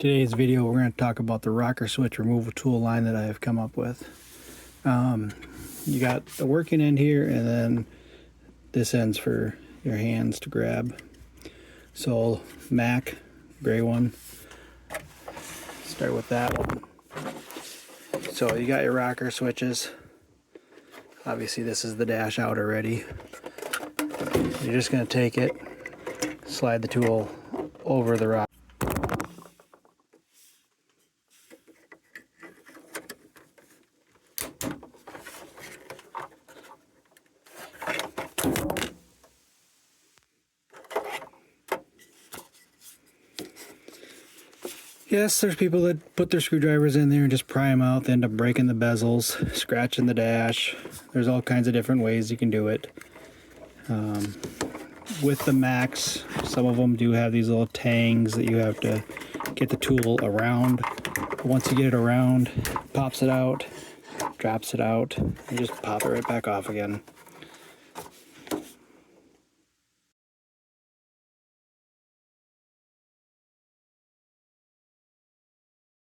Today's video we're going to talk about the rocker switch removal tool line that I have come up with. You got the working end here, and then this end's for your hands to grab. So Mac, gray one, start with that one. So you got your rocker switches. Obviously this is the dash out already. You're just going to take it, slide the tool over the rocker. Yes, there's people that put their screwdrivers in there and just pry them out. They end up breaking the bezels, scratching the dash. There's all kinds of different ways you can do it. With the Macs, some of them do have these little tangs that you have to get the tool around. Once you get it around, pops it out, drops it out, and just pop it right back off again.